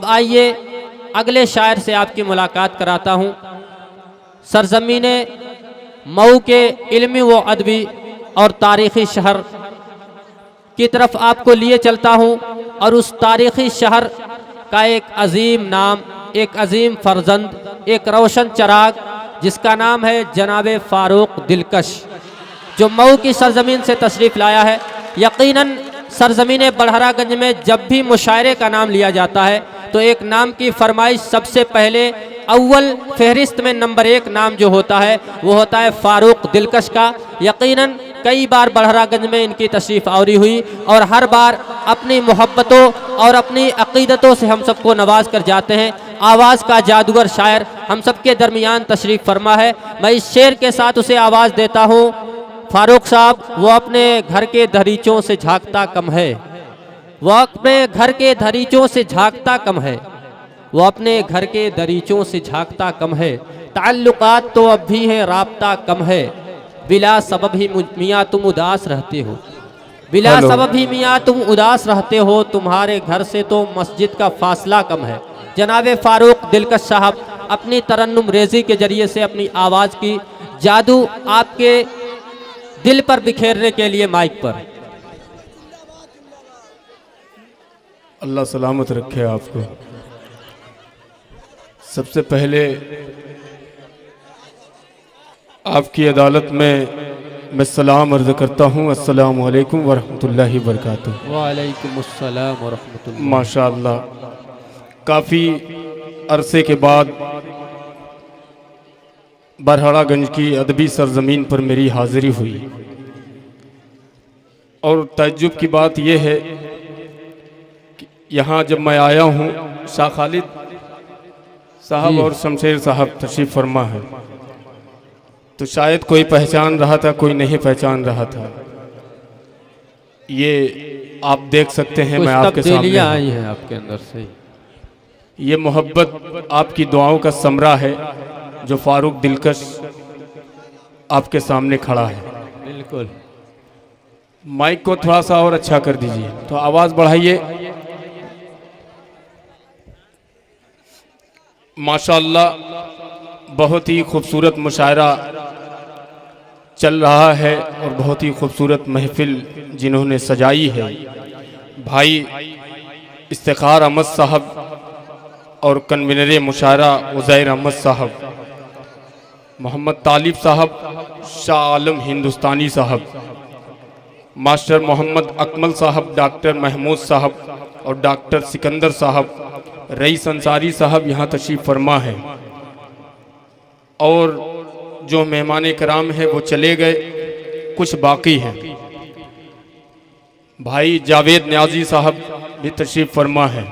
अब आइए अगले शायर से आपकी मुलाकात कराता हूँ। सरजमीन मऊ के इल्मी व अदबी और तारीख़ी शहर की तरफ आपको लिए चलता हूँ, और उस तारीख़ी शहर का एक अजीम नाम, एक अजीम फर्जंद, एक रोशन चराग जिसका नाम है जनाब फ़ारूक दिलकश, जो मऊ की सरजमीन से तशरीफ़ लाया है। यकीनन सरजमीन बड़हरागंज में जब भी मुशायरे का नाम लिया जाता है तो एक नाम की फरमाइश सबसे पहले अव्वल फहरिस्त में नंबर 1 नाम जो होता है वो होता है फ़ारूक दिलकश का। यकीनन कई बार बड़हरागंज में इनकी तशरीफ़ आवरी हुई और हर बार अपनी मोहब्बतों और अपनी अक़ीदतों से हम सबको नवाज कर जाते हैं। आवाज़ का जादूगर शायर हम सबके दरमियान तशरीफ़ फरमा है। मैं इस शेर के साथ उसे आवाज़ देता हूँ। फ़ारूक साहब, वो अपने घर के दरीचों से झांकता कम है, वो अपने घर के दरीचों से झांकता कम है, वो अपने घर के दरीचों से झांकता कम है, ताल्लुकात तो अब भी हैं राब्ता कम है, बिला सबब ही मियाँ तुम उदास रहते हो, बिला सबब ही मियाँ तुम उदास रहते हो, तुम्हारे घर से तो मस्जिद का फासला कम है। जनाब फ़ारूक दिलकश साहब अपनी तरन्नुम रेजी के जरिए से अपनी आवाज़ की जादू आपके दिल पर बिखेरने के लिए माइक पर। अल्लाह सलामत रखे आपको। सबसे पहले आपकी अदालत में मैं सलाम अर्ज़ करता हूँ, अस्सलामु अलैकुम वरहमतुल्लाहि वबरकातुहू। वालेकुम अस्सलाम वरहमतुल्लाह। माशाअल्लाह, काफ़ी अरसे के बाद बड़हरागंज की अदबी सरजमीन पर मेरी हाज़िरी हुई, और तअज्जुब की बात यह है कि यहाँ जब मैं आया हूँ, शाह खालिद साहब और शमशेर साहब तशरीफ़ फरमा है, तो शायद कोई पहचान रहा था, कोई नहीं पहचान रहा था। ये आप देख सकते हैं, मैं आपके सामने आई हैं आपके अंदर से। ये मोहब्बत आपकी दुआओं का समरा है जो फ़ारूक दिलकश आपके सामने खड़ा है। बिल्कुल। माइक को थोड़ा सा और अच्छा कर दीजिए, तो आवाज़ बढ़ाइए। माशाअल्लाह, बहुत ही खूबसूरत मुशायरा चल रहा है और बहुत ही खूबसूरत महफिल जिन्होंने सजाई है भाई इफ्तिखार अहमद साहब और कन्वीनर मुशायरा उज़ैर अहमद साहब, मोहम्मद तालिब साहब, शाह आलम हिंदुस्तानी साहब, मास्टर मोहम्मद अकमल साहब, डॉक्टर महमूद साहब और डॉक्टर सिकंदर साहब, रईस अंसारी साहब यहाँ तशरीफ़ फरमा है। और जो मेहमान कराम है वो चले गए, कुछ बाकी हैं। भाई जावेद न्याजी साहब भी तशरीफ़ फरमा है।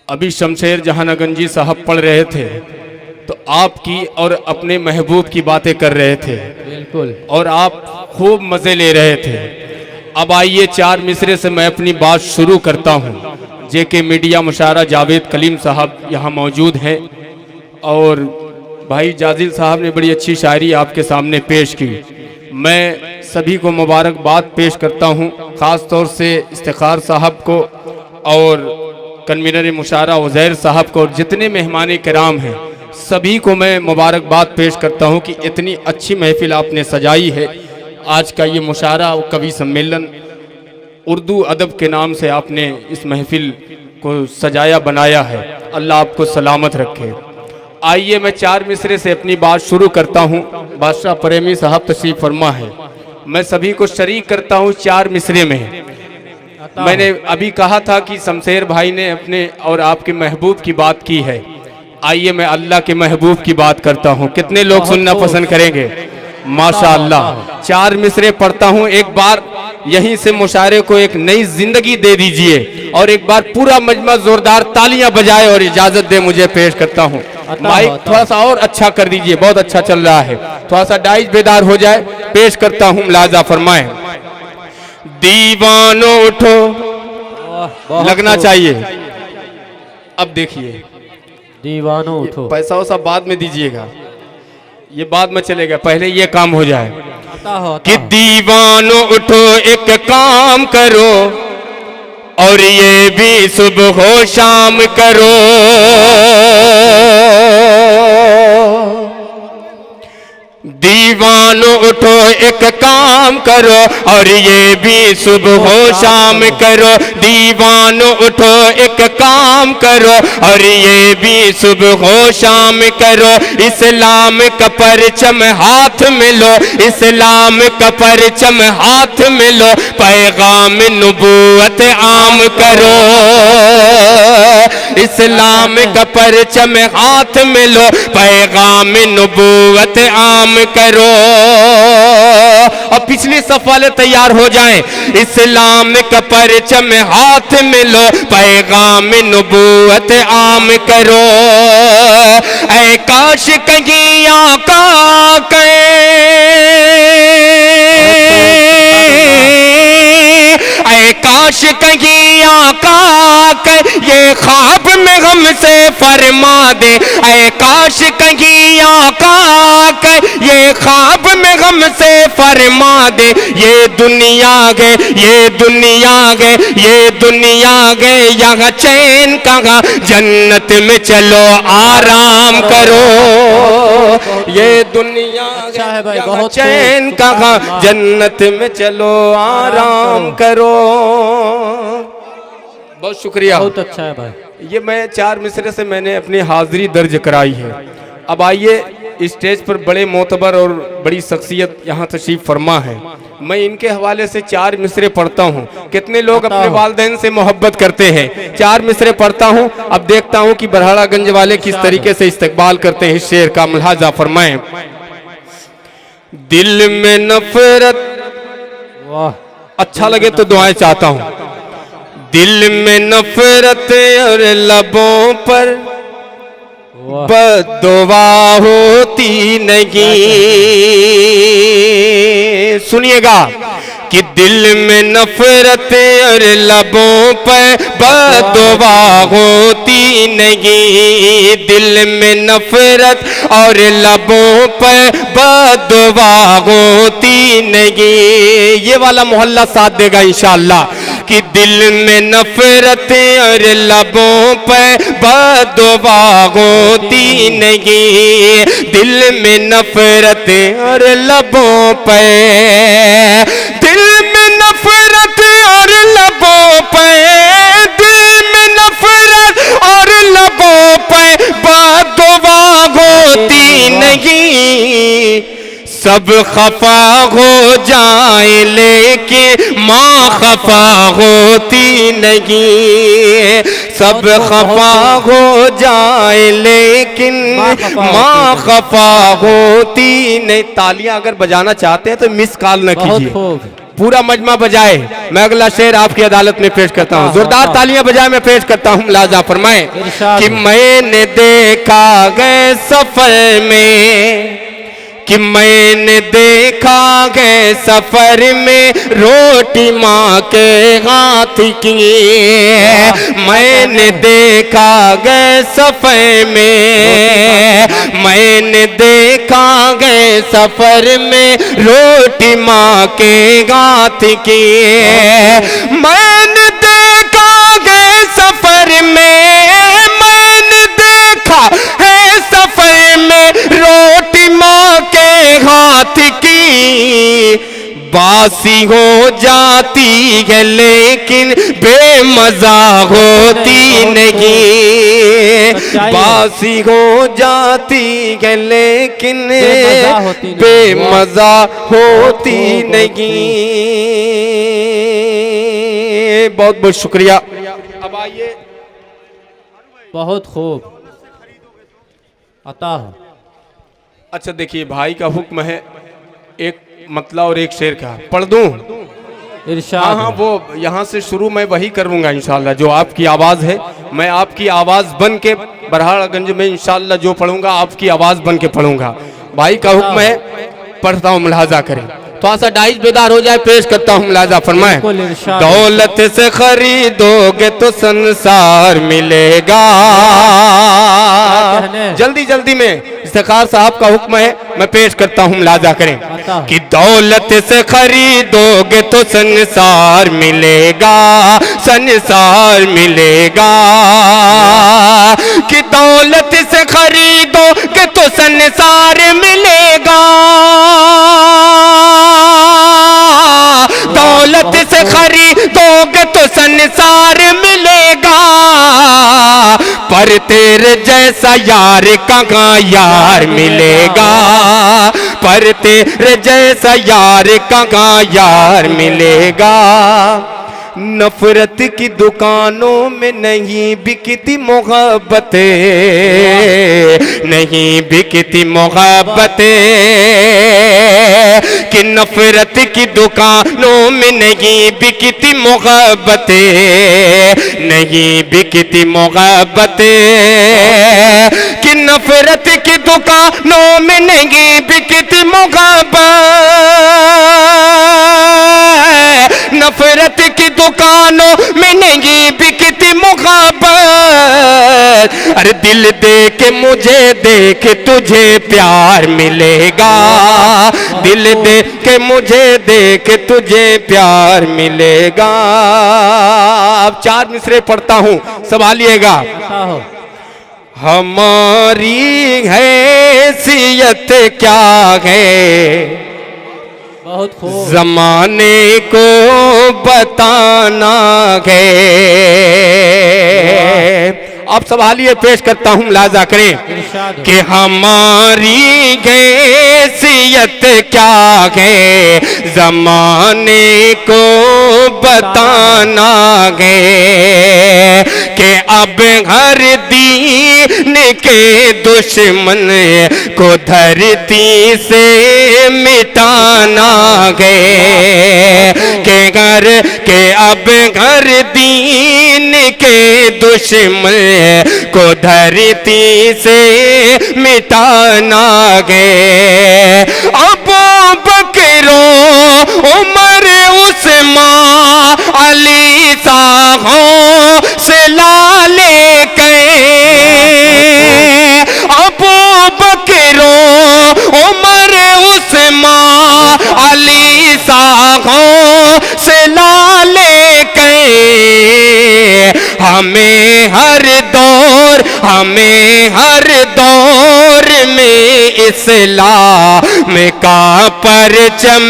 अभी शमशेर जहानगंजी साहब पढ़ रहे थे तो आपकी और अपने महबूब की बातें कर रहे थे। बिल्कुल। और आप खूब मज़े ले रहे थे। अब आइए 4 मिसरे से मैं अपनी बात शुरू करता हूँ। जेके मीडिया मुशायरा जावेद कलीम साहब यहाँ मौजूद हैं, और भाई जाजिल साहब ने बड़ी अच्छी शायरी आपके सामने पेश की। मैं सभी को मुबारकबाद पेश करता हूँ, ख़ास तौर से इफ्तिखार साहब को और कन्वीनर मुशायरा उज़ैर साहब को, और जितने मेहमान कराम हैं सभी को मैं मुबारकबाद पेश करता हूँ कि इतनी अच्छी महफिल आपने सजाई है। आज का ये मुशायरा और कवि सम्मेलन उर्दू अदब के नाम से आपने इस महफिल को सजाया बनाया है। अल्लाह आपको सलामत रखे। आइए मैं 4 मिसरे से अपनी बात शुरू करता हूँ। बादशाह प्रेमी साहब तशरीफ़ फरमा है, मैं सभी को शरीक करता हूँ 4 मिसरे में। मैंने अभी कहा था कि शमशेर भाई ने अपने और आपके महबूब की बात की है। आइए मैं अल्लाह के महबूब की बात करता हूँ। कितने लोग सुनना पसंद करेंगे? माशाअल्लाह। 4 मिसरे पढ़ता हूँ, एक बार यहीं से मुशायरे को एक नई जिंदगी दे दीजिए और एक बार पूरा मजमा जोरदार तालियां बजाए और इजाजत दे मुझे पेश करता हूँ। माइक थोड़ा सा और अच्छा कर दीजिए, बहुत अच्छा चल रहा है, थोड़ा सा डाइज बेदार हो जाए। पेश करता हूँ, मुलाजा फरमाएं। दीवानो उठो, लगना चाहिए। अब देखिए, दीवानो उठो। पैसा वैसा बाद में दीजिएगा, ये बाद में चलेगा, पहले ये काम हो जाए। कि दीवानो उठो एक काम करो और ये भी सुबह शाम करो, दीवानों उठो एक काम करो, और ये भी सुबह शाम करो। दीवानों उठो एक काम करो, और ये भी सुबह शाम करो। इस्लाम का परचम हाथ में लो, इस्लाम का परचम हाथ में लो, पैगाम नबूवत आम करो। इस्लाम का परचम हाथ में लो, पैगाम नबूवत आम करो। और पिछली सफ वाले तैयार हो जाएं। इस्लाम का परचम हाथ में लो, पैगाम नबूवत आम करो। ऐ काश कहीं आका ऐ काश कहीं आका ये ख्वाब में हमसे फरमा दे। ऐ काश कहीं आका ये ख्वाब में हमसे फरमा दे। ये दुनिया गए, ये दुनिया गए, ये दुनिया गए, यहाँ चैन कहाँ, जन्नत में चलो आराम करो। ये दुनिया अच्छा है भाई, यहाँ बहुत चैन कहाँ, जन्नत में चलो आराम करो। बहुत शुक्रिया, बहुत अच्छा है भाई। ये मैं 4 मिसरे से मैंने अपनी हाजिरी दर्ज कराई है। अब आइए, स्टेज पर बड़े मोतबर और बड़ी शख्सियत यहाँ तशरीफ फरमा है। मैं इनके हवाले से 4 मिसरे पढ़ता हूँ। कितने लोग अपने वालिदैन से मोहब्बत करते हैं। 4 मिसरे पढ़ता हूँ, अब देखता हूँ कि बरहाड़ागंज वाले किस तरीके से इस्तकबाल करते हैं। इस शेर का मुलाहाजा फरमाएं। दिल में नफरत, वाह, अच्छा लगे तो दुआएं चाहता हूँ। दिल में नफरत और लबों पर वाह, बद्दुआ होती नहीं। सुनिएगा कि दिल में नफरत और लबों पर बद्दुआ होती नहीं। दिल में नफरत और लबों पर बद्दुआ होती नहीं। ये वाला मोहल्ला साथ देगा इंशाअल्लाह कि दिल में नफरत और लबों पर बद्दुआ होती नहीं। दिल में नफरत और लबों पर, दिल में नफरत और लबों पर, दिल में नफरत और लबों पर बद्दुआ होती नहीं। सब खफा हो जाए लेकिन माँ खफा होती नहीं। सब खफा हो जाए लेकिन माँ खफा होती नहीं। तालियां अगर बजाना चाहते हैं तो मिस कॉल न बहुत कीजिए, खूब। पूरा मजमा बजाए। मैं अगला शेर आपकी अदालत में पेश करता हूँ। जोरदार तालियां बजाए मैं पेश करता हूँ। मुलाजा फरमाए कि मैंने देखा गए सफर में, कि मैंने देखा गए सफर में रोटी माँ के हाथ की। मैंने देखा गए सफर में, मैंने देखा गए सफर में रोटी माँ के हाथ की। मैंने देखा गए सफर में, मैंने देखा है सफर में रोटी माँ के हाथ की। बासी हो जाती है लेकिन बेमजा होती नहीं। बासी हो जाती है लेकिन बेमजा होती नहीं। बहुत बहुत शुक्रिया। अब आइए, बहुत खूब, अता हो। अच्छा देखिए, भाई का हुक्म है एक मतला और एक शेर का पढ़ दूं। इरशाद। हाँ, वो यहाँ से शुरू मैं वही करूँगा इंशाल्लाह। जो आपकी आवाज़ है, मैं आपकी आवाज़ बन के बरहाड़ागंज में इंशाल्लाह जो पढ़ूंगा आपकी आवाज़ बन के पढ़ूंगा। भाई का हुक्म है, पढ़ता हूँ, मुलाजा करें। थोड़ा सा डाइस बेदार हो जाए, पेश करता हूँ, मुलाजा फरमाएं। दौलत से खरीदोगे तो संसार मिलेगा, कहने। जल्दी जल्दी में इफ्तिखार साहब का हुक्म है, मैं पेश करता हूँ, मुलाजा करें कि दौलत से खरीदोगे तो संसार मिलेगा, संसार मिलेगा। कि दौलत से खरीदोगे तो संसार मिलेगा, दौलत से खरीदोगे तो संसार मिलेगा। पर तेरे जैसा यार कहाँ यार मिलेगा, पर तेरे जैसा यार कहाँ यार मिलेगा। नफरत की दुकानों में नहीं बिकती मोहब्बतें, नहीं बिकती मोहब्बतें। कि नफरत की दुकानों में नहीं बिकती मोहब्बतें, नहीं बिकती मोहब्बतें। कि नफरत की दुकानों में नहीं बिकती मोहब्बत, नफरत की दुकानों में नहीं बिकती मोहब्बत। अरे दिल दे के मुझे देख तुझे प्यार मिलेगा, दिल दे के मुझे देख तुझे प्यार मिलेगा। अब 4 मिसरे पढ़ता हूं, संभालिएगा। हमारी हैसियत क्या है बहुत खूब, जमाने को बताना है। अब संभालिए, पेश करता हूँ, मुलाजा करें कि हमारी हैसियत क्या है, जमाने को बताना है। कि अब हर दीन के दुश्मन को धरती से मिटाना है। के अब हर दीन के दुश्मन को धरती से मिटाना है। अबू बकरो उमर उस्मान अली साहों से लाले के, अबू बकरो उमर उस्मान अली साहों से लाले के। हमें हर दौर में इस्लाम का परचम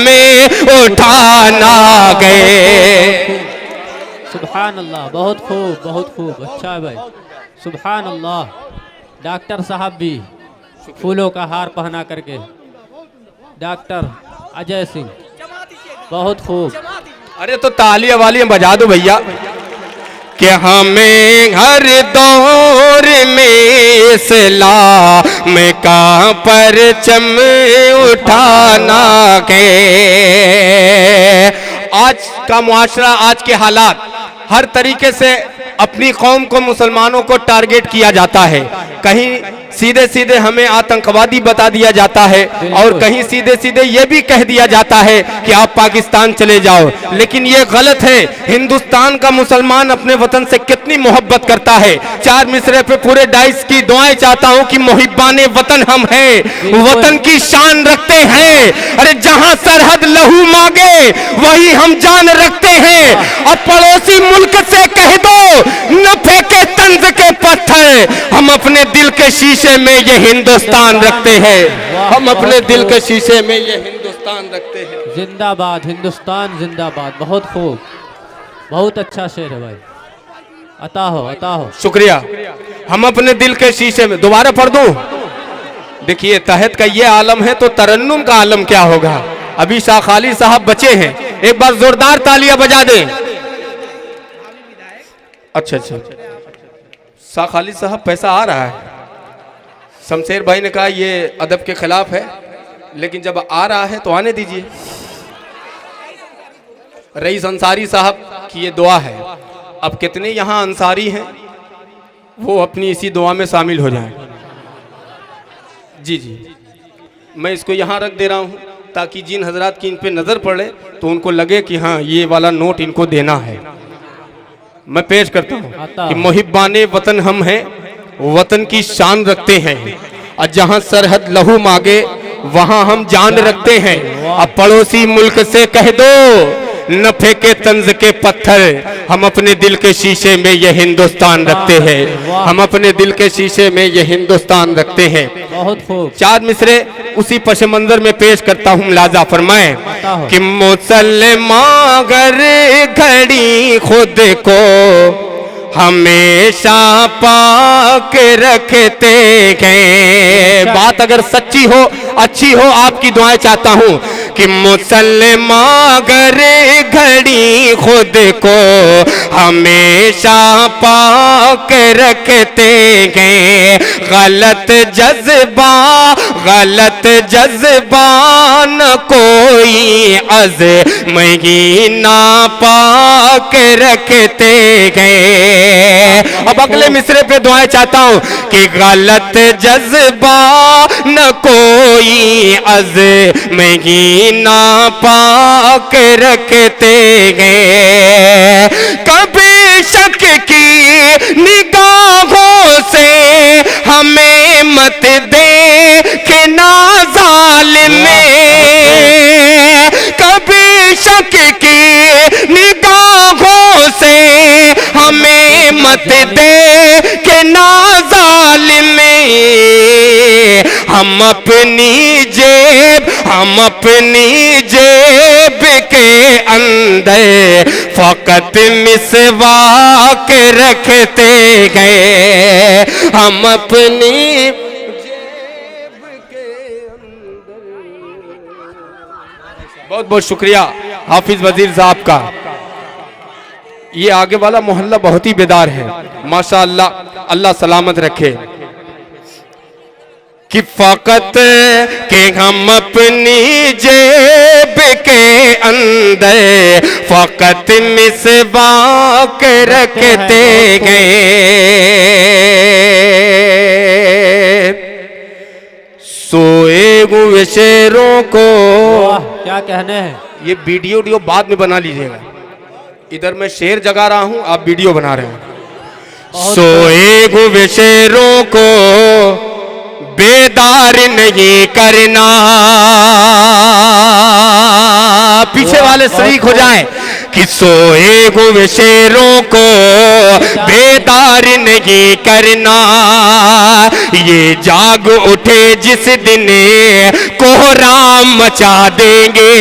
उठाना गए। सुभान अल्लाह, बहुत खूब, बहुत खूब, अच्छा भाई, सुभान अल्लाह। डॉक्टर साहब भी फूलों का हार पहना करके, डॉक्टर अजय सिंह, बहुत खूब। अरे तो तालियां वालियां बजा दो भैया। कि हमें हर दौर में इस्लाम का परचम उठाना है। आज का मुआशरा, आज के हालात, हर तरीके से अपनी कौम को, मुसलमानों को टारगेट किया जाता है। कहीं सीधे सीधे हमें आतंकवादी बता दिया जाता है और कहीं सीधे सीधे ये भी कह दिया जाता है कि आप पाकिस्तान चले जाओ। लेकिन ये गलत है। हिंदुस्तान का मुसलमान अपने वतन से कितनी मोहब्बत करता है। 4 मिसरे पे पूरे डाइस की दुआएं चाहता हूं कि मुहिब्बाने वतन हम हैं, वतन की शान रखते हैं। अरे जहां सरहद लहू मांगे वही हम जान रखते हैं। अब पड़ोसी मुल्क से कह दो न फेंके तंज के पत्थर, हम अपने दिल के शीशे में ये हिंदुस्तान रखते हैं, हम अपने दिल के शीशे में ये हिंदुस्तान रखते हैं। जिंदाबाद हिंदुस्तान, जिंदाबाद। बहुत खूब, बहुत अच्छा शेर है भाई, अता हो, अता हो। शुक्रिया। हम अपने दिल के शीशे में, दोबारा पढ़ दूं? देखिए, तहत का ये आलम है तो तरन्नुम का आलम क्या होगा। अभी शाह खाली साहब बचे हैं, एक बार जोरदार तालियां बजा दें। अच्छा, शाह खालिद साहब, पैसा आ रहा है। शमशेर भाई ने कहा ये अदब के खिलाफ है, लेकिन जब आ रहा है तो आने दीजिए। रईस अंसारी साहब की ये दुआ है। अब कितने यहाँ अंसारी हैं वो अपनी इसी दुआ में शामिल हो जाएं। जी, मैं इसको यहाँ रख दे रहा हूँ ताकि जिन हजरात की इन पे नज़र पड़े तो उनको लगे कि हाँ, ये वाला नोट इनको देना है। मैं पेश करता हूँ कि मुहिब्बाने वतन हम हैं, वतन की शान रखते हैं। और जहां सरहद लहू मांगे वहां हम जान रखते हैं। अब पड़ोसी मुल्क से कह दो न फेंके तंज के पत्थर, हम अपने दिल के शीशे में ये हिंदुस्तान रखते हैं। हम अपने दिल के शीशे में ये हिंदुस्तान रखते हैं। बहुत खूब। 4 मिसरे उसी पश मंजर में पेश करता हूँ, मुलाजा फरमाएं कि मुसलमान गर घड़ी खुद को हमेशा पाक रखते हैं। बात अगर सच्ची हो, अच्छी हो, आपकी दुआएं चाहता हूँ कि मुसलमान गर घड़ी खुद को हमेशा पाक रखते हैं। गलत जज्बा न कोई अज़ महीना पाक रखते हैं। अब अगले मिसरे पे दुआएं चाहता हूं कि गलत जज्बा न कोई अज़ महीना पाक रखते हैं। कभी शक की निगाहों से हमें मत देखना ज़ालिम में, कभी शक की निगाहों से हमें मत देखना ज़ालिम में। हम अपनी जेब के अंदर फकत मिसवाक रखते गए। हम अपनी जेब के अंदर। बहुत बहुत शुक्रिया हाफिज वजीर साहब का। ये आगे वाला मोहल्ला बहुत ही बेदार है माशाअल्लाह, अल्लाह सलामत रखे। कि फकत के हम अपनी जेब के अंदर फकत मिसवाक रखते गए। सोए हुए शेरों को, क्या कहने हैं। ये वीडियो बाद में बना लीजिएगा, इधर मैं शेर जगा रहा हूं, आप वीडियो बना रहे हैं। सोए हुए शेरों को बेदार नहीं करना। पीछे वाले शरीक हो जाएं कि सोए हुए शेरों को बेदार नहीं करना। ये जाग उठे जिस दिन कोहराम मचा देंगे।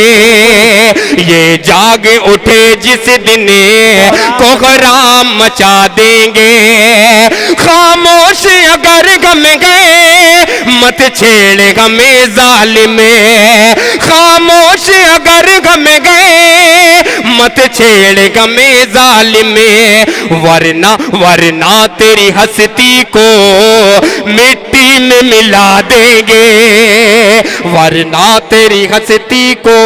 ये जाग उठे जिस दिन कोहराम मचा देंगे। खामोश अगर गम गए मत छेड़ हमें जालिम में। खामोश अगर गम गए मत छेड़ हमें जालिम में। वरना तेरी हस्ती को मिट्टी में मिला देंगे। वरना तेरी हस्ती को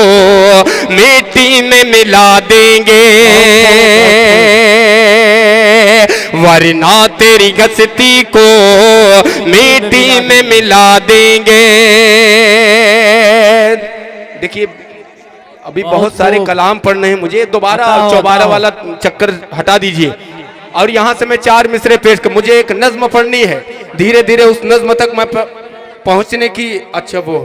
मिट्टी में मिला देंगे। वरना तेरी हस्ती को मिट्टी में मिला देंगे। देखिए अभी बहुत सारे कलाम पढ़ने हैं मुझे, दोबारा चौबारा वाला चक्कर हटा दीजिए। और यहाँ से मैं 4 मिसरे पेश कर, मुझे एक नज्म पढ़नी है, धीरे धीरे उस नज्म तक मैं पहुँचने की। अच्छा वो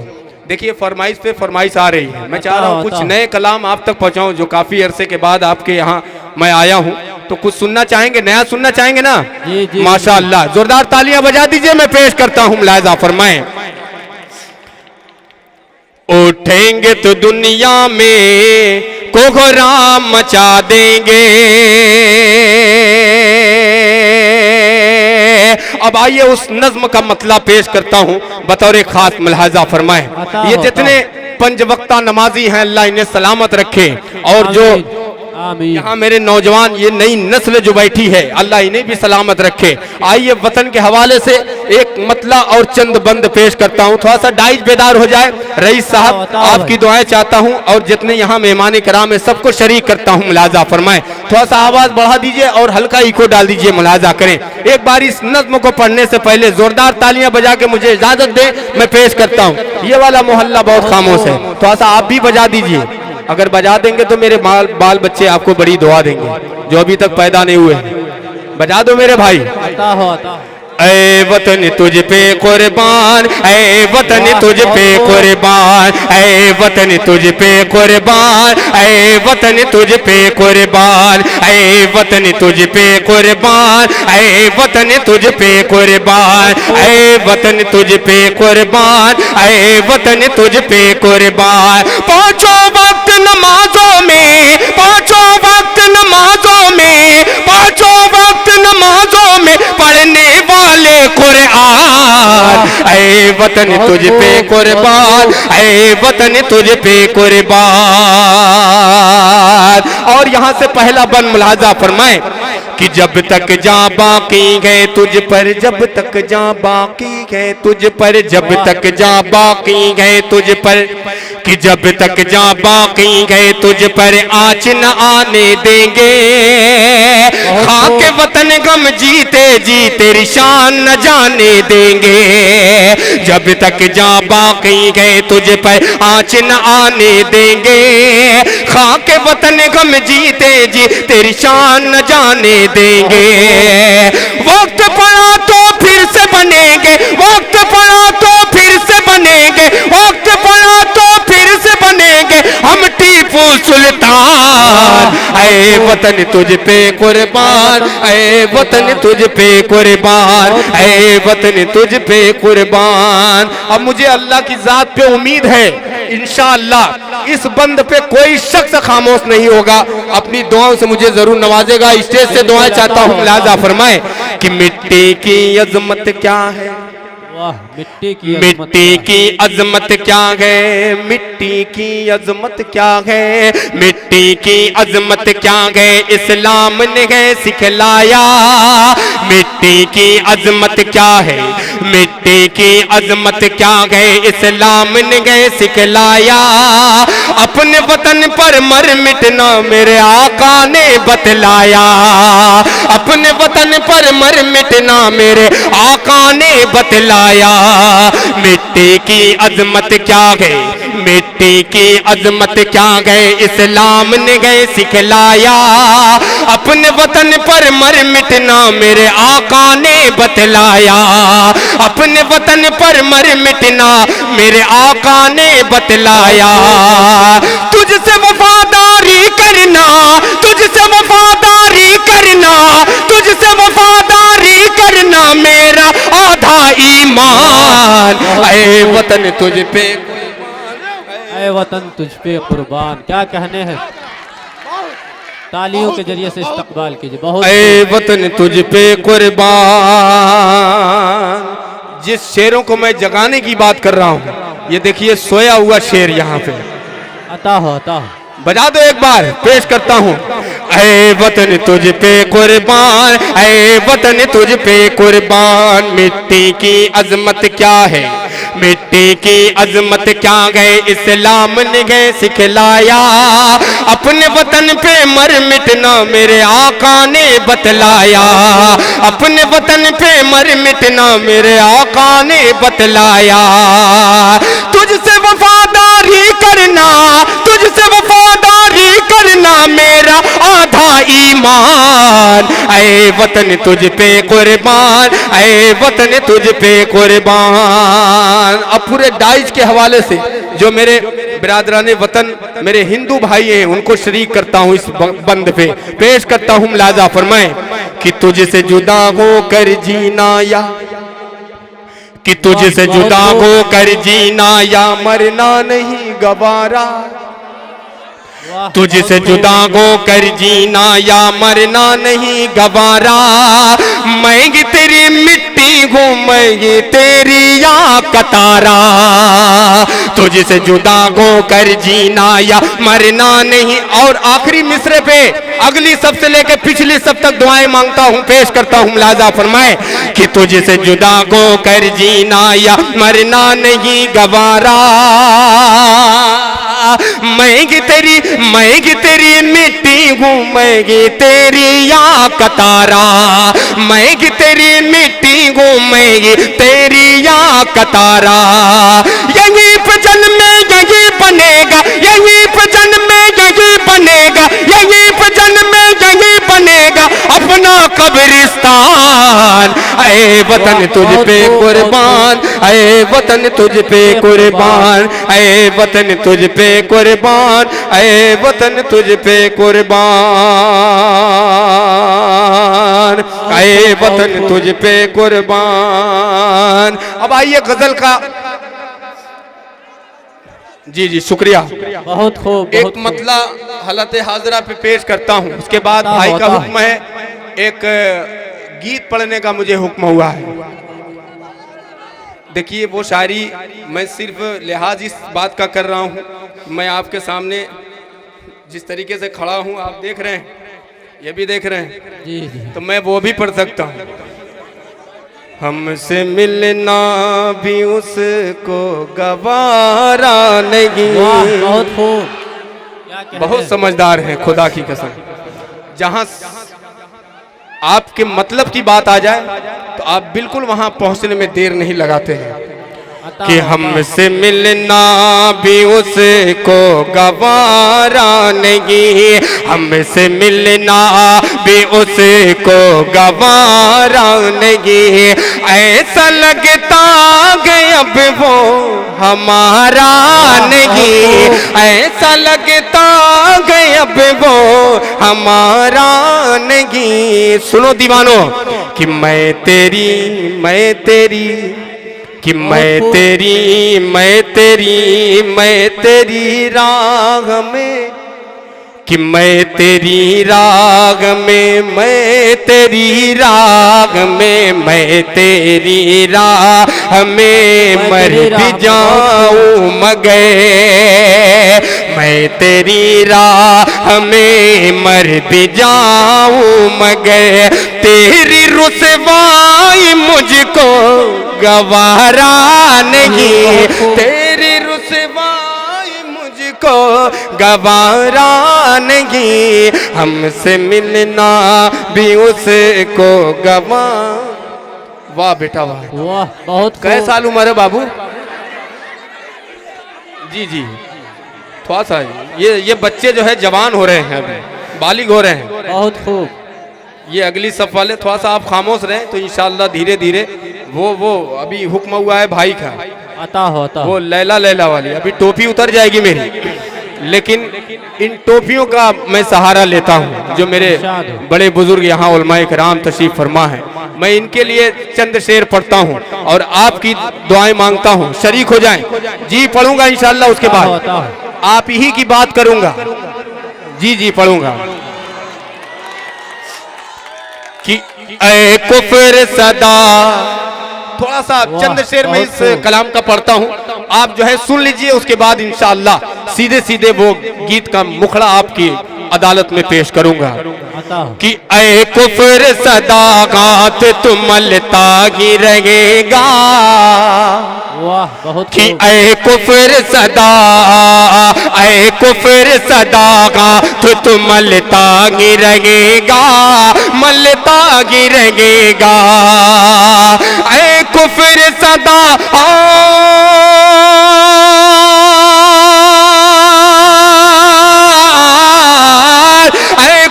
देखिए फरमाइश पे फरमाइश आ रही है। मैं चाह रहा हूँ कुछ नए कलाम आप तक पहुँचाऊँ, जो काफ़ी अरसे के बाद आपके यहाँ मैं आया हूँ, तो कुछ सुनना चाहेंगे, नया सुनना चाहेंगे ना? जी, माशाअल्लाह, जोरदार तालियां बजा दीजिए। मैं पेश करता हूँ, मुलाहिजा फरमाएं। उठेंगे तो दुनिया में कोहराम मचा देंगे। अब आइए उस नज्म का मतलब पेश करता हूँ, बतौर खास मुलाहिजा फरमाएं। ये जितने 5 वक्ता नमाजी हैं अल्लाह इन्हें सलामत रखे। और जो यहाँ मेरे नौजवान, ये नई नस्ल जो बैठी है, अल्लाह इन्हें भी सलामत रखे। आइए वतन के हवाले से एक मतला और चंद बंद पेश करता हूँ, थोड़ा सा डाइज बेदार हो जाए। रईस साहब आपकी दुआएं चाहता हूँ, और जितने यहाँ मेहमान कराम है सबको शरीक करता हूँ, मुलाजा फरमाएं। थोड़ा सा आवाज बढ़ा दीजिए और हल्का इको डाल दीजिए, मुलाजा करें। एक बार इस नज्म को पढ़ने से पहले जोरदार तालियां बजा के मुझे इजाजत दें, मैं पेश करता हूँ। ये वाला मोहल्ला बहुत खामोश है, थोड़ा सा आप भी बजा दीजिए। अगर बजा देंगे तो मेरे बाल बच्चे आपको बड़ी दुआ देंगे, जो अभी तक पैदा नहीं हुए। बजा दो मेरे भाई। ऐ वतन तुझ पे कुर्बान, ऐ वतन तुझ पे कुर्बान, ऐ वतन तुझ पे कुर्बान, ऐ वतन तुझ पे कुर्बान, ऐ वतन तुझ पे कुर्बान, ऐ वतन तुझ पे कुर्बान, ऐ वतन तुझ पे कुर्बान, ऐ वतन तुझ पे कुर्बान। पांचों वक्त नमाजों में, पांचों वक्त नमाजों में, पांचों वक्त नमाजों में पढ़ने वाले कुरान, ऐ वतन तुझ पे कुर्बान, ऐ वतन तुझ पे कुर्बान। और यहां से पहला बंद मुलाजा फरमाए कि जब तक जा बाकी है तुझ पर, जब तक जा बाकी है तुझ पर, जब तक जा बाकी है तुझ पर, कि जब तक जा बाकी है तुझ पर आँच न आने देंगे। खाके वतन गम जीते जी तेरी शान न जाने देंगे। जब तक जा बाकी है तुझ पर आँच न आने देंगे। खाके वतन गम जीते जी तेरी शान न जाने देंगे। वक्त पड़ा तो फिर से बनेंगे, वक्त पड़ा तो फिर से बनेंगे, वक्त पड़ा तो फिर से बनेंगे हम टीपू सुल्तान। ऐ वतन तुझ पे कुर्बान, ऐ वतन तुझ पे कुर्बान, ऐ वतन तुझ पे कुर्बान। अब मुझे अल्लाह की जात पे उम्मीद है इंशाअल्लाह इस बंद पे कोई शख्स खामोश नहीं होगा, अपनी दुआओं से मुझे जरूर नवाजेगा। स्टेज से दुआएं चाहता हूँ, लिहाजा फरमाए कि मिट्टी की अजमत क्या है, मिट्टी की अजमत क्या है, मिट्टी की अजमत क्या है, मिट्टी की अजमत क्या है, इस्लाम ने है सिखलाया। मिट्टी की अजमत क्या है, मिट्टी की अजमत क्या है, इस्लाम ने है सिखलाया। अपने वतन पर मर मिटना मेरे आका ने बतलाया। अपने वतन पर मर मिटना मेरे आका ने बतलाया। मिट्टी की अजमत क्या है, मिट्टी की अजमत क्या है, इस्लाम ने गए सिखलाया। अपने वतन पर मर मिटना मेरे आका ने बतलाया। अपने वतन पर मर मिटना मेरे आका ने बतलाया। तुझसे वफादारी करना, तुझसे वफादारी करना, तुझसे वफादारी करना मेरा आधा ईमान। ऐ वतन तुझ पे, ऐ वतन तुझ पे कुर्बान। क्या कहने हैं, तालियों के जरिए से इस्तकबाल कीजिए। बहुत ऐ वतन तुझ पे कुर्बान। जिस शेरों को मैं जगाने की बात कर रहा हूँ, ये देखिए सोया हुआ शेर यहाँ पे। अता हो, अता हो। बजा दो एक बार, पेश करता हूँ। ऐ वतन तुझ पे कुर्बान, ऐ वतन तुझ पे कुर्बान। मिट्टी की अजमत क्या है, मिट्टी की अजमत क्या है, इस्लाम ने गए सिखलाया। अपने वतन पे मर मिटना मेरे आका ने बतलाया। अपने वतन पे मर मिटना मेरे आका ने बतलाया। तुझसे वफादारी करना, तुझसे वफादारी करना मेरा आधा ईमान। ऐ वतन तुझ पे कुर्बान, ऐ वतन तुझ पे कुर्बान। अब पूरे डाइज के हवाले से जो मेरे बिरादराने वतन मेरे हिंदू भाई हैं उनको शरीक करता हूँ इस बंद पे, पेश करता हूँ। लाजा फरमाए कि तुझसे जुदा हो कर जीना या, कि तुझसे जुदा हो कर जीना या मरना नहीं गवारा। तुझसे जुदा हो कर जीना या मरना नहीं गवारा। मैं तेरी मिट्टी हूँ, मैं तेरी या कतारा। तुझसे जुदा हो कर जीना या मरना नहीं। और आखिरी मिसरे पे अगली सब से लेकर पिछली सब तक दुआएं मांगता हूँ, पेश करता हूँ। लाजा फरमाए कि तुझसे जुदा हो कर जीना या मरना नहीं गवारा। मैं तेरी मिट्टी हूँ, मैं तेरी या कतारा। मैं तेरी मिट्टी हूँ, मैं तेरी या कतारा। यहीं पे जन्मे यहीं बनेगा, यहीं पे जन्मे यहीं बनेगा, यहीं पे जन्मे यहीं बनेगा अपना कब्रिस्तान। कुर्बान, ऐ वतन तुझ पे कुर्बान, ऐ वतन तुझ पे कुर्बान, ऐ वतन तुझ पे कुर्बान, ऐ वतन तुझ पे कुर्बान, ऐ वतन तुझ पे कुर्बान। अब आइए गजल का। जी जी शुक्रिया। बहुत खूब। एक मतला हालत हाजरा पे पेश करता हूँ, उसके बाद भाई का हुक्म है, एक गीत पढ़ने का मुझे हुक्म हुआ है। देखिए वो शायरी मैं सिर्फ लिहाज इस बात का कर रहा हूँ, मैं आपके सामने जिस तरीके से खड़ा हूँ आप देख रहे हैं, ये भी देख रहे हैं जी जी। तो मैं वो भी पढ़ सकता हूँ। हमसे मिलना भी उसको गवारा नहीं। वाह बहुत खूब। क्या कहते बहुत हैं? समझदार है खुदा की कसम। जहां आपके मतलब की बात आ जाए तो आप बिल्कुल वहां पहुंचने में देर नहीं लगाते हैं कि हमसे मिलना भी उसको गवारा नहीं, हमसे मिलना भी उसको गवारा नहीं, ऐसा लगता कि अब वो हमारा नहीं, ऐसा लगता कि अब वो हमारा नहीं। सुनो दीवानो कि मैं तेरी कि मैं तेरी राग में, कि मैं तेरी राग में, मैं तेरी राग में, मैं तेरी राह में मर भी जाऊं मगर, मैं तेरी राह में मर भी जाऊं मगर, तेरी रुसवाई मुझको गवारा नहीं, तेरी रुसवाई मुझको गवारा नहीं, हमसे मिलना भी उसको गवा। वाह बेटा वाह। वाह बहुत खूब। कै साल उम्र है बाबू? जी जी थोड़ा सा ये बच्चे जो है जवान हो रहे हैं, अभी बालिग हो रहे हैं। बहुत खूब। ये अगली सफ वाले थोड़ा सा आप खामोश रहें तो इंशाल्लाह धीरे धीरे वो अभी हुक्म हुआ है भाई का, आता हो वो लैला वाली, अभी टोपी उतर जाएगी मेरी, लेकिन इन टोपियों का मैं सहारा लेता हूँ जो मेरे बड़े बुजुर्ग यहाँ उलमाए किराम तशरीफ फरमा है। मैं इनके लिए चंद शेर पढ़ता हूँ और आपकी दुआएं मांगता हूँ, शरीक हो जाएं। जी पढ़ूंगा इंशाल्लाह, उसके बाद आप ही की बात करूंगा। जी जी पढ़ूंगा कि ऐ कुफ्र सदा, थोड़ा सा चंद शेर में इस कलाम का पढ़ता हूँ, आप जो है सुन लीजिए, उसके बाद इंशाअल्लाह सीधे सीधे वो गीत का मुखड़ा आपकी अदालत में पेश करूंगा कि ऐ कुफ्र सदागात तुमलता ही रहेगा, वाह बहुत कि ऐ कुफ्र सदागात तुमलता ही रहेगा, मलता ही रहेगा, ऐ कुफ्र सदा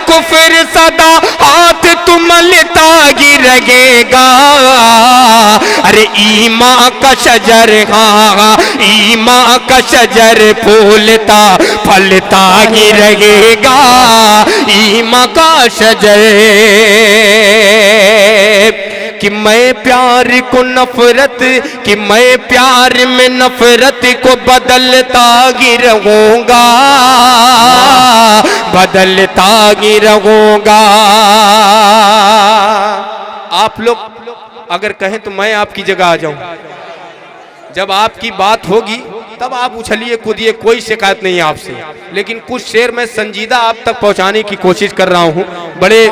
कुफ्र सदा हाथ तुमलता ही रहेगा, अरे ईमा का शजर, हाँ ईमा का शजर फूलता फलता ही रहेगा, ईमा का शजर, कि मैं प्यार को नफरत, कि मैं प्यार में नफरत को बदलता ही रहूंगा, बदलता ही रहूंगा। आप लोग अगर कहें तो मैं आपकी जगह आ जाऊं, जब आपकी बात होगी तब आप उछलिए कूदिए, कोई शिकायत नहीं आपसे, लेकिन कुछ शेर मैं संजीदा आप तक पहुंचाने की कोशिश कर रहा हूं। बड़े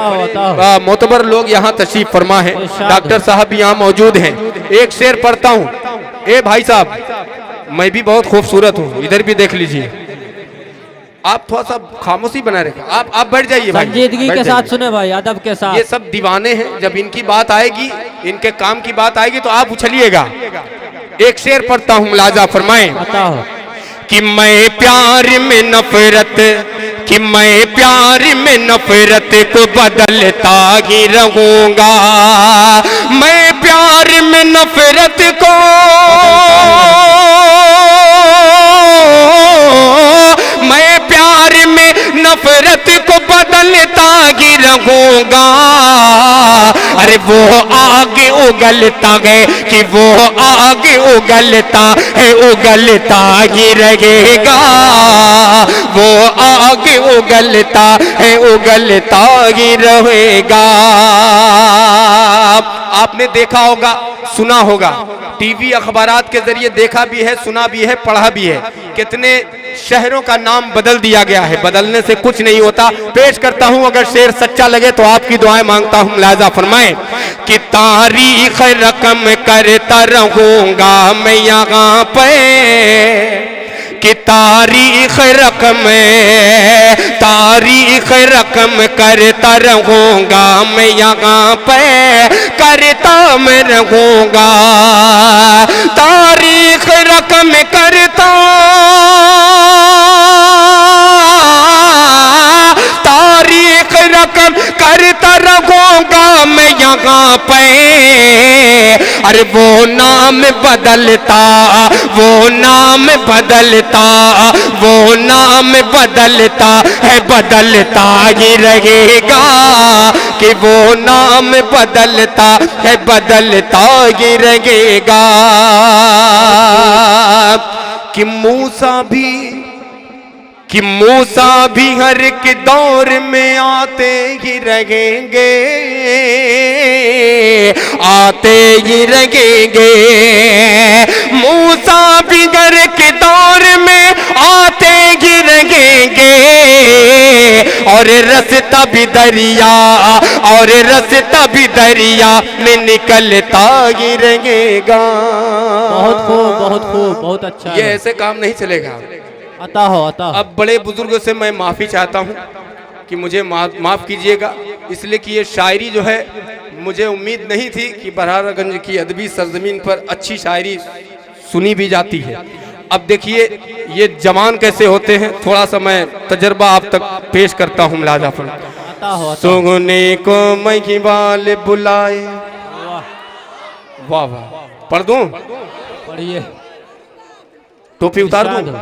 मोतबर लोग यहाँ तशरीफ फरमा है, डॉक्टर साहब भी यहाँ मौजूद हैं। एक शेर पढ़ता हूँ। ए भाई साहब, मैं भी बहुत खूबसूरत हूँ, इधर भी देख लीजिए। आप थोड़ा सा खामोशी बना रखें, आप बैठ जाइए भाई, संजीदगी के साथ सुने भाई, अदब के साथ। ये सब दीवाने हैं, जब इनकी बात आएगी, इनके काम की बात आएगी तो आप उछलिएगा। एक शेर पढ़ता हूँ, मुलाजा फरमाएं कि मैं प्यार में नफरत कि मैं प्यार में नफरत को बदलता ही रहूंगा, मैं प्यार में नफरत को मैं प्यार में नफरत को बदलता ही रहूंगा। अरे वो आगे उगलता है कि वो आगे उगलता है, उगलता ही रहेगा, वो आगे उगलता है, उगलता ही रहेगा। आपने देखा होगा, सुना होगा, टीवी अखबारात के जरिए देखा भी है, सुना भी है, पढ़ा भी है, कितने शहरों का नाम बदल दिया गया है। बदलने से कुछ नहीं होता। पेश करता हूं, अगर शेर सच्चा लगे तो आपकी दुआएं मांगता हूं, मुलाहिजा फरमाएं कि तारीख रकम करता रहूंगा मैं यहाँ पे, कि तारीख रकम करता रहूंगा मैं यहाँ पे, करता मैं रहूंगा। तारीख रकम करता, तारीख रकम करता रहूंगा मैं यहाँ पे। अरे वो नाम बदलता, वो नाम बदलता, वो नाम बदलता है, बदलता ही रहेगा, कि वो नाम बदलता है, बदलता ही रहेगा। कि मूसा भी हर के दौर में आते ही रहेंगे, आते ही रहेंगे। मूसा भी हर के दौर में आते ही रहेंगे, और रास्ता भी दरिया, और रास्ता भी दरिया में निकलता ही रहेगा। बहुत खूब, बहुत खूब, बहुत अच्छा ये है। ऐसे काम नहीं चलेगा। अता हो, अता हो। अब बड़े बुजुर्गों से मैं माफ़ी चाहता हूँ कि मुझे माफ़ कीजिएगा, इसलिए कि ये शायरी जो है मुझे उम्मीद नहीं थी कि बरहारगंज की अदबी सरजमीन पर अच्छी शायरी सुनी भी जाती है। अब देखिए ये जवान कैसे होते हैं, थोड़ा सा मैं तजर्बा आप तक पेश करता हूँ, मुलाहिजा फरमाएं। अता हो, अता हो। सोने को महिवाल बुलाए, वाह वाह, पढ़ दूं, पढ़िए। टोपी उतार इरशाद दूं। हो।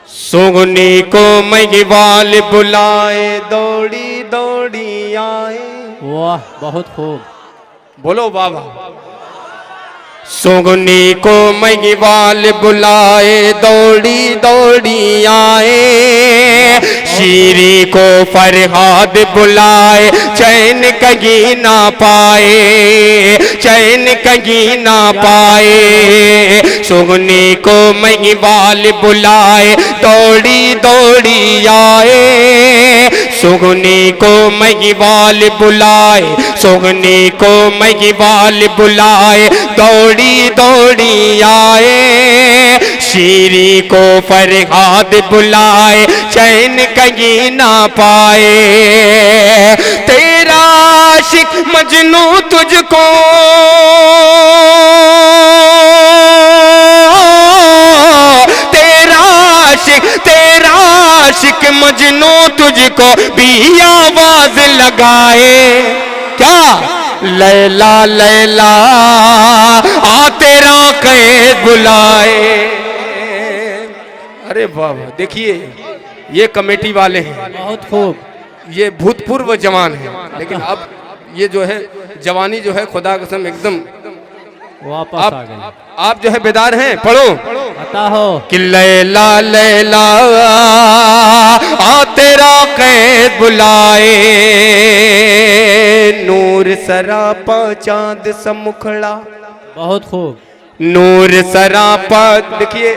सोने को महिवाल बुलाए, दौड़ी दौड़ी आए। वाह, बहुत खूब। बोलो बाबा। सोने को महिवाल बुलाए, दौड़ी दौड़ी आए। शीरी को फरहाद बुलाए, चैन कहीं ना पाए, चैन कहीं ना पाए। सोने को महिवाल बुलाए, दौड़ी दौड़ी आए। सोने को महिवाल बुलाए, सोने को महिवाल बुलाए, दौड़ी दौड़ी आए। शीरी को फरहाद बुलाए, चैन कहीं ना पाए। तेरा आशिक मजनू तुझको, तेरा आशिक मजनू तुझको भी आवाज लगाए। क्या लैला लैला आ तेरा कैद बुलाए। अरे वाह वाह, देखिए ये कमेटी वाले हैं, बहुत खूब। ये भूतपूर्व जवान हैं, लेकिन अब ये जो है जवानी जो है खुदा कसम एकदम वापस आ गई। आप जो है बेदार हैं, पढ़ो। अता हो। कि लैला लैला आ तेरा कैद बुलाए। नूर सरापा चांद सा मुखड़ा, बहुत खूब। नूर सरापा। देखिए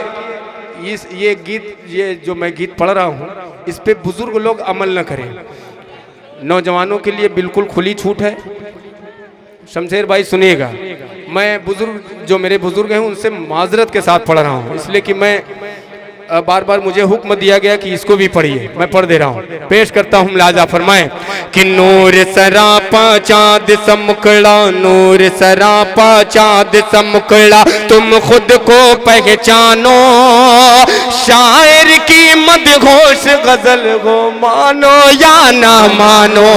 ये गीत, ये जो मैं गीत पढ़ रहा हूँ, इस पे बुजुर्ग लोग अमल न करें। नौजवानों के लिए बिल्कुल खुली छूट है। शमशेर भाई सुनिएगा, मैं बुजुर्ग जो मेरे बुजुर्ग हैं उनसे माजरत के साथ पढ़ रहा हूँ, इसलिए कि मैं बार बार मुझे हुक्म दिया गया कि इसको भी पढ़िए, मैं पढ़ दे रहा हूँ, पेश करता हूँ। मुलाजा फरमाए कि नूर सरापा चाँद समकड़ा, नूर सरापा चाँद समकड़ा, तुम खुद को पहचानो, शायर की मदहोश गजल को मानो या ना मानो।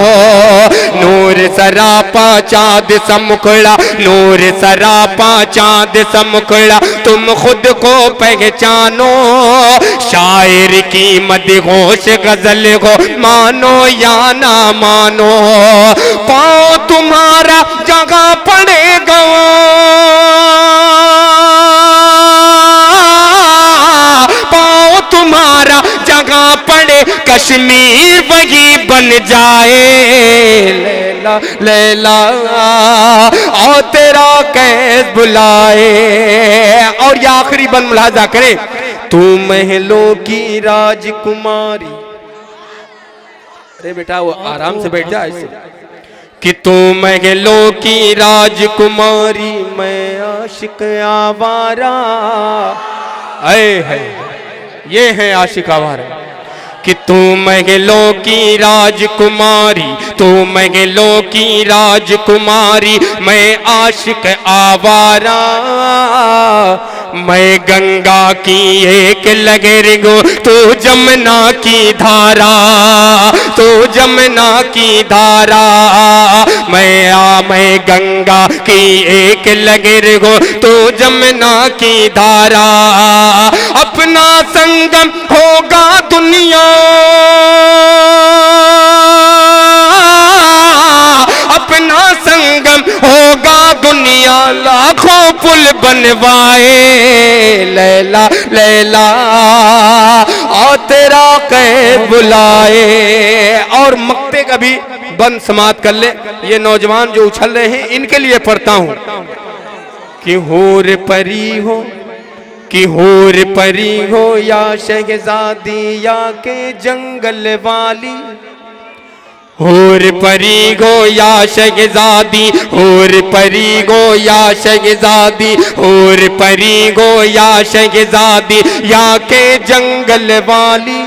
नूर सरापा चाँद समकड़ा, नूर सरापा चाँद समकड़ा, तुम खुद को पहचानो, शायर की मदहोश गजल को मानो या ना मानो। पाँव तुम्हारा जगह पड़ेगा, पाँव तुम्हारा जगह पड़े, कश्मीर वही बन जाए। लैला लैला और तेरा कैस बुलाए। और ये आखिरी बन मुलाजा करें, तू महलों की राजकुमारी, अरे बेटा वो आराम से बैठ जा ऐसे, कि तू महलों की राजकुमारी, मैं आशिक आवारा। है ये है आशिक आवारा, कि तू महलों की राजकुमारी, तू महलों की राजकुमारी, मैं आशिक आवारा, मैं गंगा की एक लहर गो, तू जमुना की धारा, तू जमुना की धारा, मैं गंगा की एक लहर गो, तू जमुना की धारा। अपना संगम होगा दुनिया, अपना संगम होगा दुनिया, लाखों पुल बनवाए। लैला लैला और तेरा कै बुलाए। और मक्ते का भी बंद समाप्त कर ले। ये नौजवान जो उछल रहे हैं इनके लिए पढ़ता हूँ कि हूर परी हो, कि हूर परी हो या शहजादी या के जंगल वाली, हूर परी गो या शहजादी, हूर परी गो या शहजादी, हूर परी गो या शहजादी या के जंगल वाली।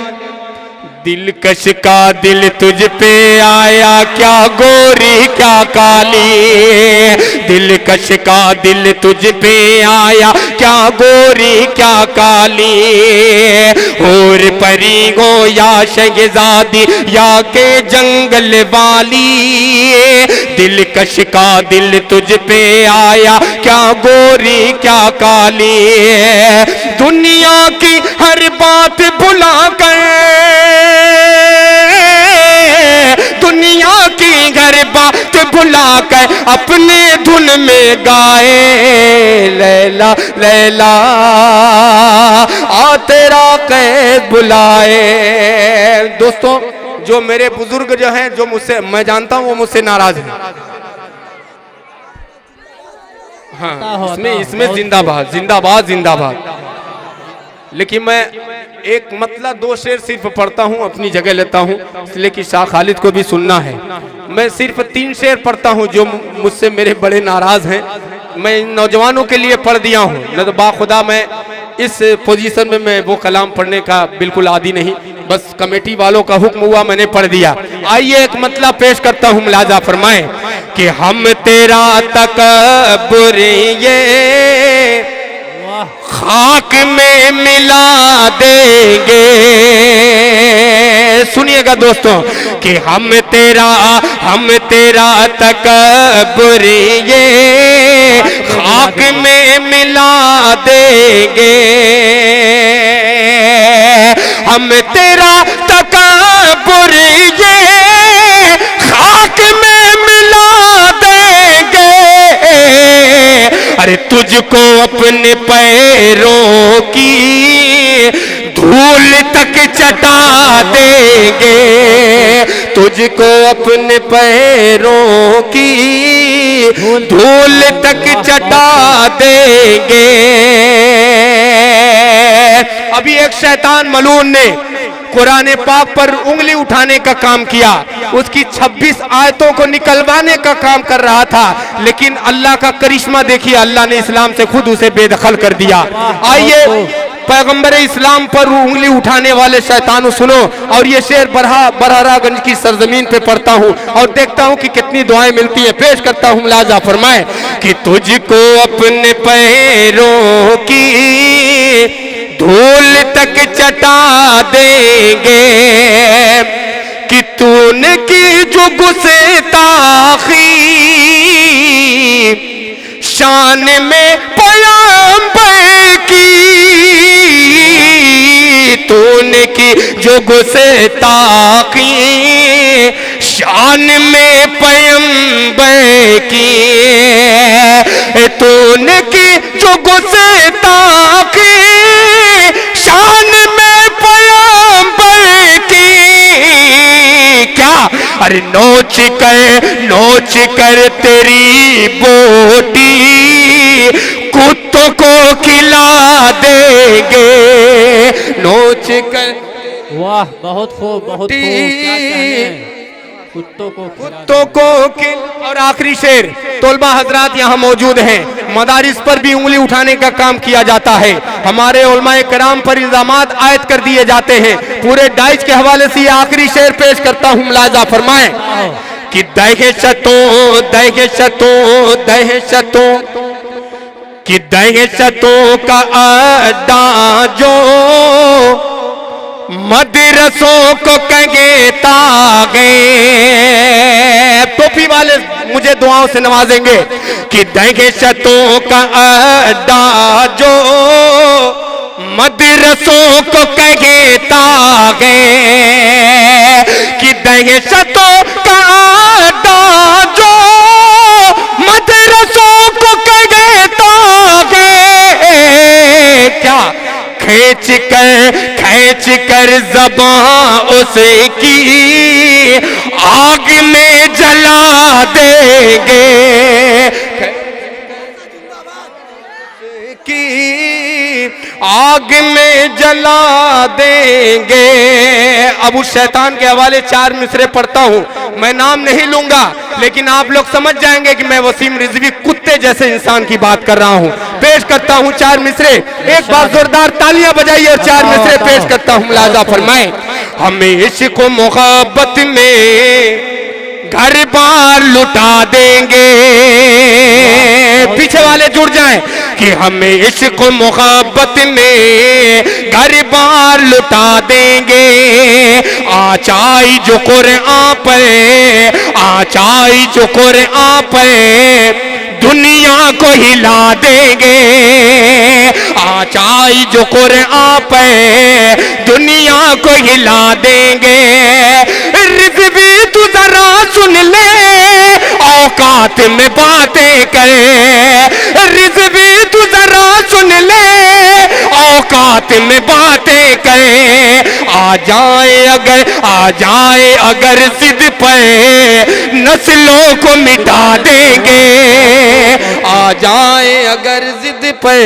दिलकश का दिल तुझ पे आया, क्या गोरी क्या काली, दिलकश का दिल तुझ पे आया, क्या गोरी क्या काली। हूर परी गो या शहजादी या के जंगल वाली, दिलकश का दिल तुझ पे आया, क्या गोरी क्या काली। दुनिया की हर बात भुला कर, दुनिया की हर बात भुला कर अपने धुन में गाए। लैला लैला आ तेरा कैद बुलाए। दोस्तों, जो मेरे बुजुर्ग जो हैं, जो मुझसे मैं जानता हूं वो मुझसे नाराज हैं। हाँ, इसमें जिंदाबाद जिंदाबाद जिंदाबाद। लेकिन मैं एक मतलब 2 शेर सिर्फ पढ़ता हूँ, अपनी जगह लेता हूँ, इसलिए कि शाह खालिद को भी सुनना है। मैं सिर्फ 3 शेर पढ़ता हूँ जो मुझसे मेरे बड़े नाराज हैं। मैं इन नौजवानों के लिए पढ़ दिया हूँ, न तो बाखुदा मैं इस पोजीशन में मैं वो कलाम पढ़ने का बिल्कुल आदी नहीं, बस कमेटी वालों का हुक्म हुआ, मैंने पढ़ दिया। आइए एक मतलब पेश करता हूँ, मुलाजा फरमाए कि हम तेरा तकब्बुर ये खाक में मिला देंगे। सुनिएगा दोस्तों कि हम तेरा तकब्बुर ये खाक में मिला देंगे। हम तेरा तकब्बुर ये खाक में मिला देंगे। अरे तुझको अपने पैरों की धूल तक चटा देंगे। तुझको अपने पैरों की धूल तक चटा देंगे। अभी एक शैतान मलून ने कुरान पाक पर उंगली उठाने का काम किया, उसकी 26 आयतों को निकलवाने का काम कर रहा था, लेकिन अल्लाह का करिश्मा देखिए, अल्लाह ने इस्लाम से खुद उसे बेदखल कर दिया। आइए पैगंबर इस्लाम पर उंगली उठाने वाले शैतानों सुनो। और ये शेर बरहरागंज की सरजमीन पे पढ़ता हूँ और देखता हूँ कि कितनी दुआएं मिलती है। पेश करता हूँ, मुलाजा फरमाए कि तुझको अपने पैरों की धूल तक चटा देंगे कि तूने की जो गुस्ताखी शान में पैगंबर की, तूने की जो गुस्ताखी शान में पैगंबर की, तूने की जो गुस्ताखी शान में पैगंबर की। क्या अरे नोच कर तेरी बोटी कुत्तों को खिला देंगे, नोच कर। वाह, बहुत खूब, बहुत खूब, क्या कहने। कुत्तों को और आखिरी शेर तोलबा हजरात यहाँ मौजूद हैं। मदारिस पर भी उंगली उठाने का काम किया जाता है। हमारे उलमाए कराम पर इल्जामात आयद कर दिए जाते हैं। पूरे डाइज के हवाले से ये आखिरी शेर पेश करता हूँ, मुलाजा फरमाएं कि दहशतों का अड्डा जो मदरसों को कहता है। टोपी वाले मुझे दुआओं से नवाजेंगे कि दहशतों का अड्डा जो मदरसों को कहता है, कि दहशतों का अड्डा जो मदरसों को कहता है। क्या खींच कर ज़बान उसकी आग में जला देंगे, की आग में जला देंगे। अब उस शैतान के हवाले 4 मिसरे पढ़ता हूं, मैं नाम नहीं लूंगा लेकिन आप लोग समझ जाएंगे कि मैं वसीम रिजवी कुत्ते जैसे इंसान की बात कर रहा हूं। पेश करता हूं 4 मिसरे, एक बार जोरदार तालियां बजाइए और 4 मिसरे पेश करता हूं, मुलाजा फरमाएं। हमें इश्क मोहब्बत में घर बार लुटा देंगे, पीछे वाले जुड़ जाएं कि हमें इश्क मोहब्बत में घर बार लुटा देंगे। आचाई जो कुरआन पे, आचाई जो कुरआन पे दुनिया को हिला देंगे। आचाई जो कुरआन पे दुनिया को हिला देंगे। रिज़वी तू जरा सुन ले, औकात में बातें करे। रिज़वी तू जरा सुन ले, औकात में बातें करे। आ जाए अगर जिद पे नस्लों को मिटा देंगे। आ जाए अगर जिद पे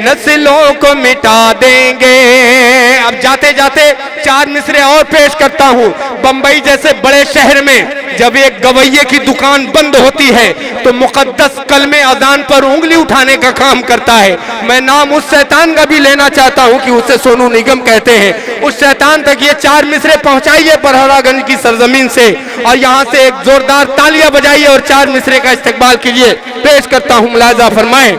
नस्लों को मिटा देंगे। अब जाते जाते 4 मिसरे और पेश करता हूँ। बंबई जैसे बड़े शहर में जब एक गवैये की दुकान बंद होती है तो मुकद्दस कलमे अजान पर उंगली उठाने का काम करता है। मैं नाम उस शैतान का भी लेना चाहता हूं कि उसे सोनू निगम कहते हैं। उस शैतान तक ये 4 मिसरे पहुंचाइए बरहरागंज की सरजमीन से, और यहां से एक जोरदार तालियां बजाइए और 4 मिसरे का इस्तेमाल कीजिए। पेश करता हूं, मुलाजा फरमाएं।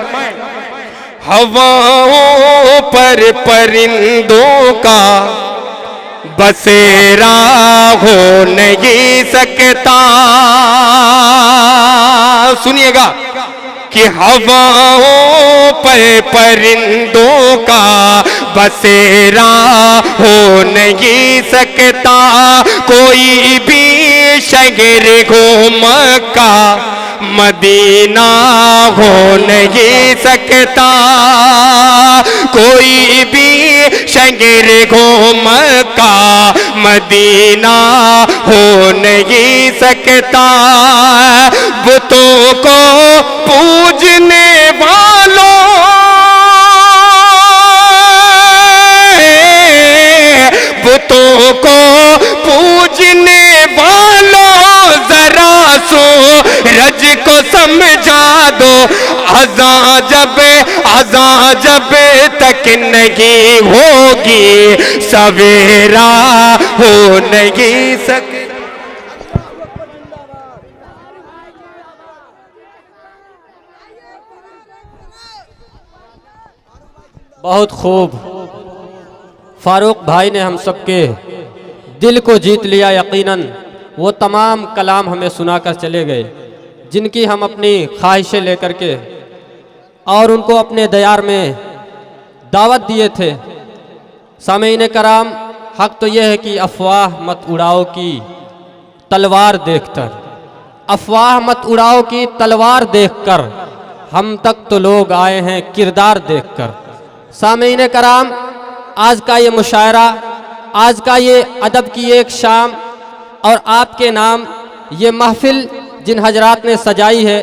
हवाओं पर परिंदों का बसेरा हो नहीं सकता। सुनिएगा कि हवाओं पर परिंदों का बसेरा हो नहीं सकता। कोई भी शहर को मक्का मदीना हो नहीं सकता। कोई भी शहर को मक्का मदीना हो नहीं सकता। बुतों को पूजने वालों, बुतों को पूजने वालों जरा सूरज को समझा दो अज़ां जब तक नहीं होगी सवेरा हो नहीं सके। बहुत खूब, फारूक भाई ने हम सबके दिल को जीत लिया। यकीनन वो तमाम कलाम हमें सुनाकर चले गए जिनकी हम अपनी ख्वाहिशें लेकर के और उनको अपने दयार में दावत दिए थे। सामीन कराम, हक तो यह है कि अफवाह मत उड़ाओ की तलवार देखकर, अफवाह मत उड़ाओ की तलवार देखकर, हम तक तो लोग आए हैं किरदार देखकर। सामीन कराम, आज का ये मुशायरा, आज का ये अदब की एक शाम और आपके नाम ये महफिल जिन हजरात ने सजाई है,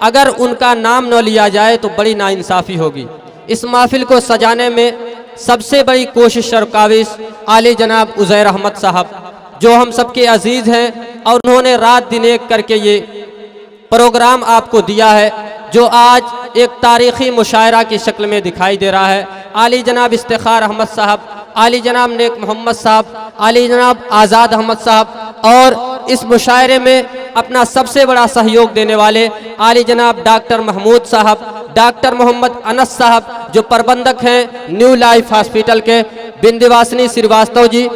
अगर उनका नाम न लिया जाए तो बड़ी नाइंसाफ़ी होगी। इस महफिल को सजाने में सबसे बड़ी कोशिश और काविश आली जनाब उज़ैर अहमद साहब, जो हम सबके अजीज़ हैं और उन्होंने रात दिन एक करके ये प्रोग्राम आपको दिया है जो आज एक तारीख़ी मुशायरा की शक्ल में दिखाई दे रहा है। आली जनाब इफ्तिखार अहमद साहब, आली जनाब नेक मोहम्मद साहब, आली जनाब आज़ाद अहमद साहब और इस मुशायरे में अपना सबसे बड़ा सहयोग देने वाले आली जनाब डॉक्टर महमूद साहब, डॉक्टर मोहम्मद अनस साहब जो प्रबंधक हैं न्यू लाइफ हॉस्पिटल के, बिंदवासिनी श्रीवास्तव जी,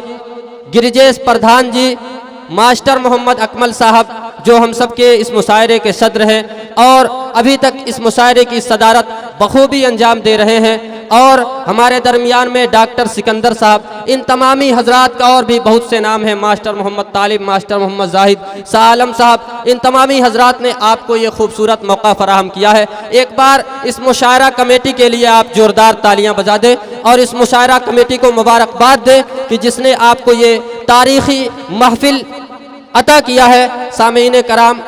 गिरिजेश प्रधान जी, मास्टर मोहम्मद अकमल साहब जो हम सबके इस मुशायरे के सदर हैं और अभी तक इस मुशायरे की सदारत बखूबी अंजाम दे रहे हैं, और हमारे दरमियान में डॉक्टर सिकंदर साहब, इन तमामी हजरात का और भी बहुत से नाम हैं, मास्टर मोहम्मद तालिब, मास्टर मोहम्मद जाहिद, शाह आलम साहब, इन तमामी हजरात ने आपको ये खूबसूरत मौका फराहम किया है। एक बार इस मुशायरा कमेटी के लिए आप जोरदार तालियां बजा दें और इस मुशायरा कमेटी को मुबारकबाद दें कि जिसने आपको ये तारीख़ी महफिल अता किया है। सामीन कराम,